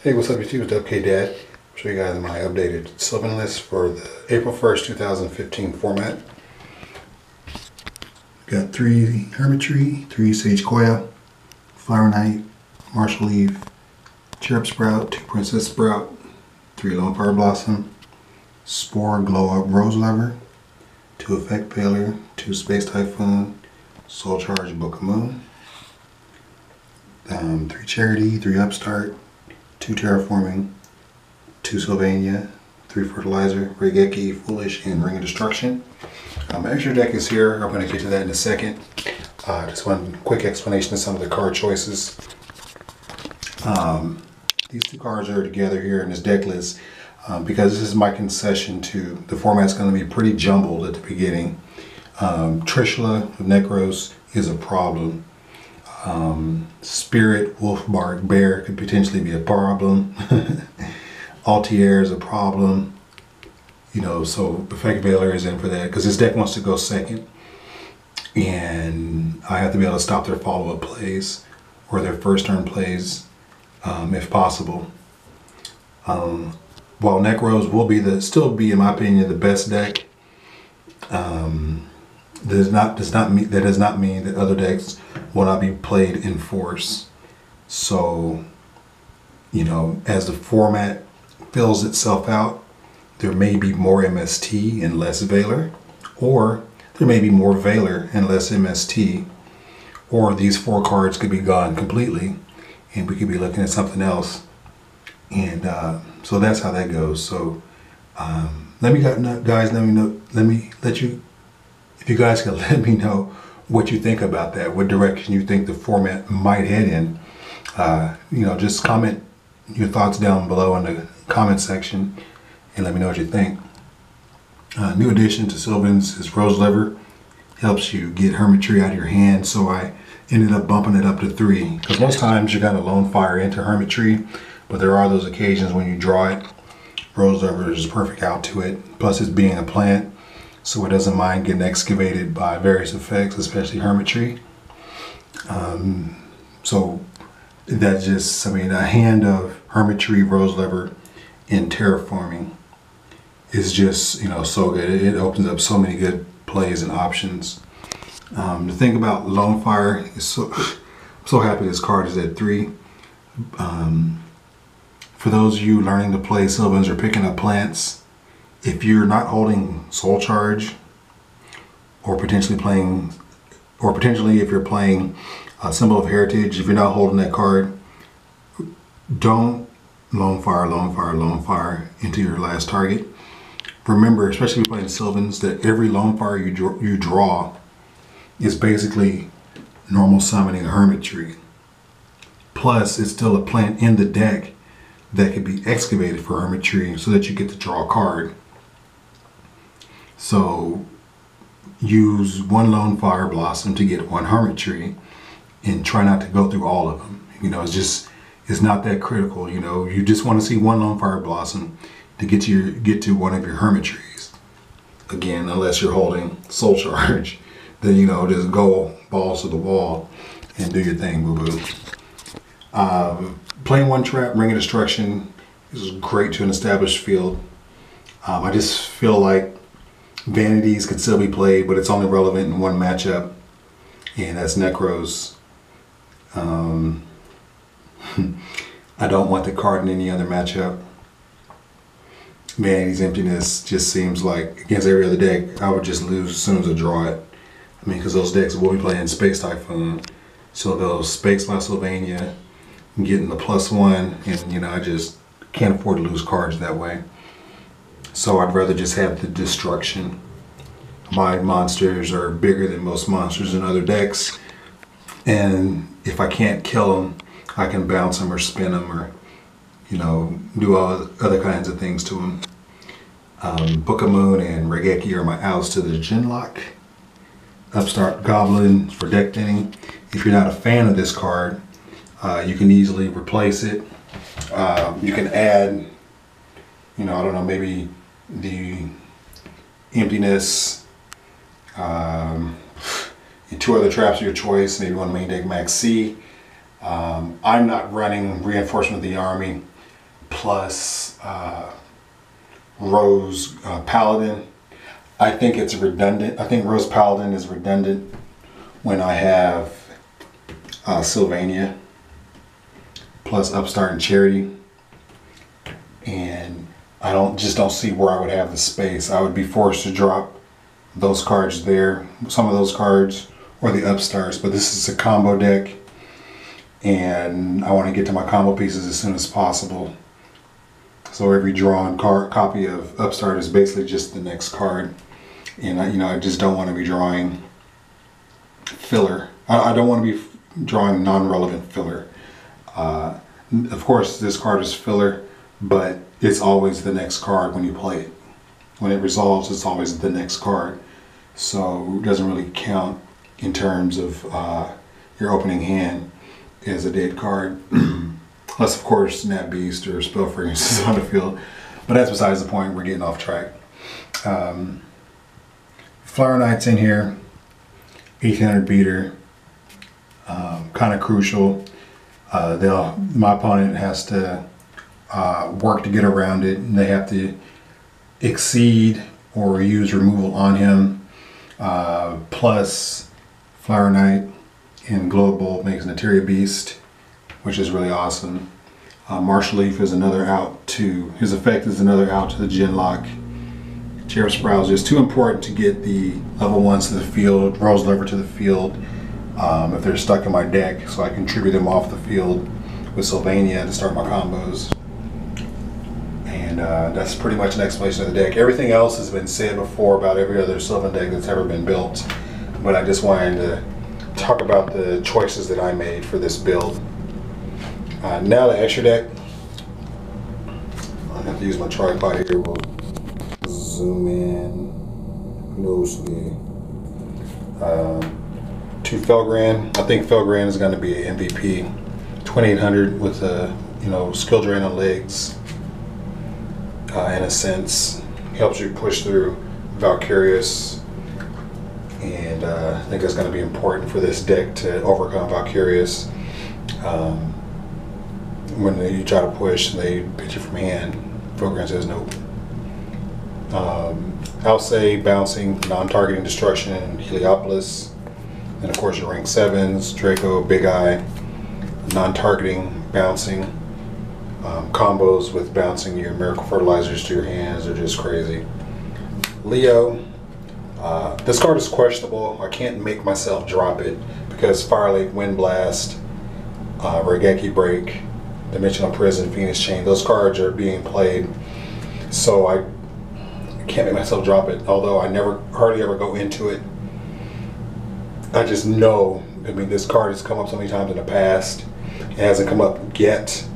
Hey, what's up YouTube? It's WK Dad. I'll show you guys my updated Sylvan list for the April 1st, 2015 format. Got 3 Hermit Tree, 3 Sage Koya, Flower Night, Marshall Leaf, Cherub Sprout, 2 Princess Sprout, 3 Lone Fire Blossom, Spore Glow Up Rose Lover, 2 Effect Failure, 2 Space Typhoon, Soul Charge Book of Moon, 3 Charity, 3 Upstart, 2 Terraforming, 2 Sylvania, 3 Fertilizer, Regeki, Foolish, and Ring of Destruction. Extra deck is here. I'm going to get to that in a second. Just one quick explanation of some of the card choices. These 2 cards are together here in this deck list because this is my concession to the format's going to be pretty jumbled at the beginning. Trishula of Necros is a problem. Spirit, Wolfbark, Bear could potentially be a problem. Altier is a problem. You know, so Effect Veiler is in for that because this deck wants to go second. And I have to be able to stop their follow-up plays or their first turn plays if possible. While Necros will still be, in my opinion, the best deck, that does not mean that other decks will not be played in force. So, you know, as the format fills itself out, there may be more MST and less Veiler, or there may be more Veiler and less MST, or these 4 cards could be gone completely, and we could be looking at something else. And so that's how that goes. So let you guys know. If you guys can let me know what you think about that, what direction you think the format might head in. You know, just comment your thoughts down below in the comment section and let me know what you think. New addition to Sylvans is Rose Lever. Helps you get Hermit Tree out of your hand, so I ended up bumping it up to 3. Because most times you got a Lone Fire into Hermit Tree, but there are those occasions when you draw it. Rose Lever is perfect out to it. Plus it's being a plant, so it doesn't mind getting excavated by various effects, especially Hermit Tree. So that just, I mean, a hand of Hermit Tree, Rose Lever, and Terraforming is just, you know, so good. It opens up so many good plays and options. The thing about Lone Fire is I'm so happy this card is at 3. For those of you learning to play Sylvans or picking up plants, if you're not holding Soul Charge, or potentially if you're playing Symbol of Heritage, if you're not holding that card, don't Lone Fire, Lone Fire, Lone Fire into your last target. Remember, especially if you're playing Sylvans, that every Lone Fire you draw is basically normal summoning a Hermit Tree. Plus, it's still a plant in the deck that could be excavated for Hermit Tree so that you get to draw a card. So use 1 Lone Fire Blossom to get 1 Hermit Tree and try not to go through all of them. You know, it's not that critical. You know, you just want to see 1 Lone Fire Blossom to get to one of your Hermit Trees. Again, unless you're holding Soul Charge, then, you know, just go balls to the wall and do your thing, boo-boo. Playing 1 trap, Ring of Destruction is great to an established field. I just feel like Vanities could still be played, but it's only relevant in 1 matchup, and that's Necros. I don't want the card in any other matchup. Vanity's Emptiness just seems like against every other deck, I would just lose as soon as I draw it. I mean, because those decks will be playing Space Typhoon, so those Space by Sylvania, getting the +1, and, you know, I just can't afford to lose cards that way. So I'd rather just have the destruction. My monsters are bigger than most monsters in other decks, and if I can't kill them, I can bounce them or spin them or, you know, do all other kinds of things to them. Book of Moon and Regeki are my outs to the Genlock. Upstart Goblin for deck thinning. If you're not a fan of this card, you can easily replace it. You can add, you know, I don't know, maybe the Emptiness, and 2 other traps of your choice, maybe 1 main deck Max C. I'm not running Reinforcement of the Army. plus Rose Paladin. I think it's redundant. I think Rose Paladin is redundant when I have Sylvania plus Upstart and Charity, and I just don't see where I would have the space. I would be forced to drop those cards there, some of those cards, or the Upstarts. But this is a combo deck, and I want to get to my combo pieces as soon as possible. So every drawn copy of Upstart is basically just the next card, and I just don't want to be drawing filler. I don't want to be drawing non-relevant filler. Of course, this card is filler, but it's always the next card when you play it. When it resolves, it's always the next card. So it doesn't really count in terms of your opening hand as a dead card. Unless, of course, Snap Beast or Spell Fragrance is on the field. But that's besides the point. We're getting off track. Flower Knight's in here. 1800 beater. Kind of crucial. My opponent has to work to get around it, and they have to exceed or use removal on him. Plus, Flower Knight in Global makes an Materia Beast, which is really awesome. Martial Leaf is another out to, his effect is another out to the Genlock. Cherub Sprout is just too important to get the level 1s to the field, Rose Lever to the field, if they're stuck in my deck, so I can tribute them off the field with Sylvania to start my combos. And that's pretty much an explanation of the deck. Everything else has been said before about every other Sylvan deck that's ever been built, but I just wanted to talk about the choices that I made for this build. Now the extra deck, I have to use my tripod here. We'll zoom in closely. 2 Felgran. I think Felgran is going to be an MVP. 2800 with a skill drain on legs. In a sense, helps you push through Valkyrius, and I think that's going to be important for this deck to overcome Valkyrius. When you try to push and they pitch it from hand, Felgran says nope. Alcé, Bouncing, Non-Targeting Destruction, and Heliopolis. And of course your rank 7s, Draco, Big Eye, Non-Targeting, Bouncing. Combos with bouncing your Miracle Fertilizers to your hands are just crazy. Leo, this card is questionable. I can't make myself drop it because Fire Lake, Wind Blast, Regeki Break, Dimensional Prison, Phoenix Chain, those cards are being played, so I can't make myself drop it, although I hardly ever go into it. I just know, this card has come up so many times in the past. It hasn't come up yet,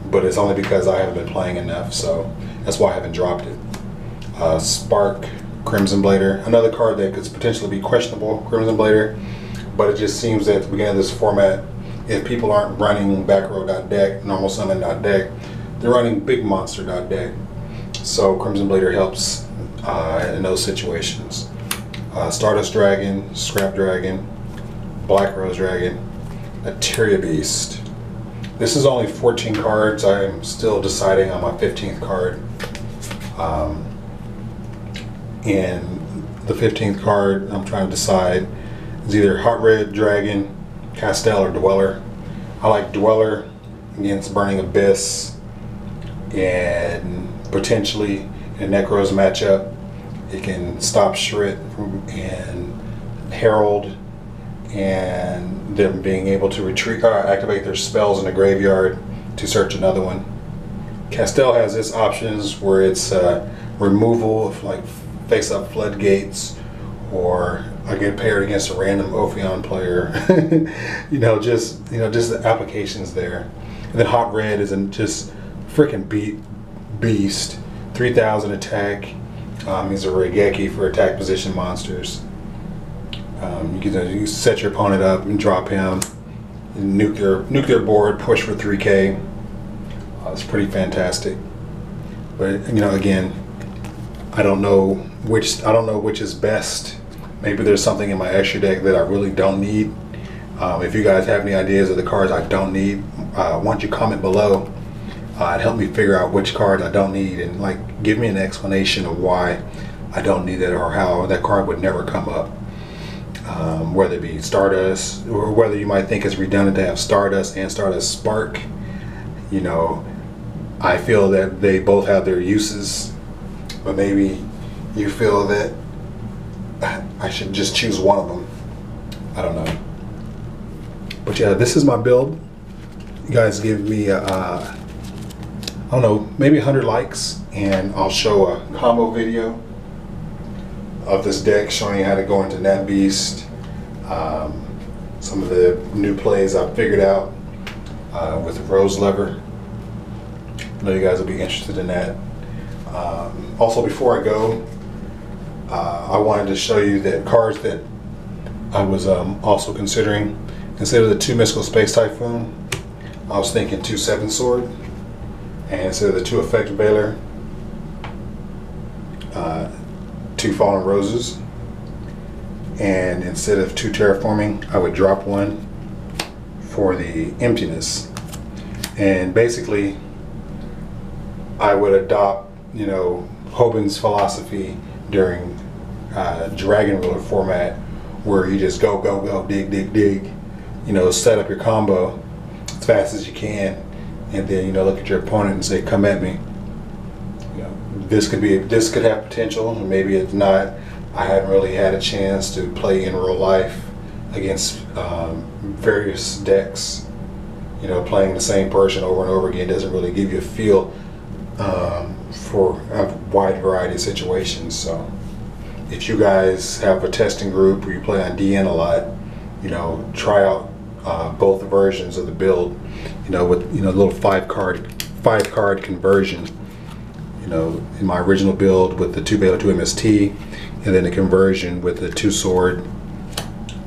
but it's only because I haven't been playing enough, so that's why I haven't dropped it. Spark, Crimson Blader, another card that could potentially be questionable, Crimson Blader, but it just seems that at the beginning of this format, if people aren't running back row .deck, normal summon .deck, they're running big monster .deck. So Crimson Blader helps in those situations. Stardust Dragon, Scrap Dragon, Black Rose Dragon, Materia Beast. This is only 14 cards. I'm still deciding on my 15th card. And the 15th card I'm trying to decide is either Hot Red Dragon, Castell, or Dweller. I like Dweller against Burning Abyss, and potentially in a Necros matchup it can stop Shrit and Herald and them being able to retreat, activate their spells in the graveyard to search another one. Castell has its options where it's removal of like face-up floodgates, or I get paired against a random Ophion player. just the applications there. And then Hot Red is just freaking beast. 3000 attack. He's a Regeki for attack position monsters. You can set your opponent up and drop him, and nuclear board, push for 3k. It's pretty fantastic. But again, I don't know which is best. Maybe there's something in my extra deck that I really don't need. If you guys have any ideas of the cards I don't need, why don't you comment below. It helped me figure out which cards I don't need, and like give me an explanation of why I don't need it or how that card would never come up. Whether it be Stardust, or whether you might think it's redundant to have Stardust and Stardust Spark. You know, I feel that they both have their uses, but maybe you feel that I should just choose one of them. I don't know. But yeah, this is my build. You guys give me I don't know, maybe 100 likes and I'll show a combo video of this deck showing you how to go into Nat Beast, some of the new plays I've figured out with the Rose Lever. I know you guys will be interested in that. Also, before I go, I wanted to show you that cards that I was also considering. Instead of the 2 Mystical Space Typhoon, I was thinking 2 Seven Sword, and instead of the 2 Effect Veiler, 2 Fallen Roses, and instead of 2 Terraforming, I would drop 1 for the Emptiness. And basically, I would adopt, you know, Hoban's philosophy during Dragon Ruler format, where you just go, go, go, dig, dig, dig. You know, set up your combo as fast as you can, and then, you know, look at your opponent and say, "Come at me." You know, this could have potential, and maybe it's not. I haven't really had a chance to play in real life against various decks. You know, playing the same person over and over again doesn't really give you a feel for a wide variety of situations. So if you guys have a testing group where you play on DN a lot, you know, try out both versions of the build. You know, with, you know, little 5 card conversion. You know, in my original build with the 2 Veiler, 2 MST, and then the conversion with the 2 Sword,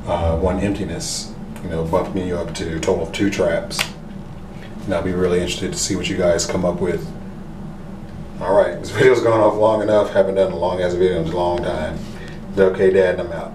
1 Emptiness. You know, bumping you up to a total of 2 traps. And I'll be really interested to see what you guys come up with. Alright, this video's gone off long enough. Haven't done a long ass video in a long time. Okay, Dad, and I'm out.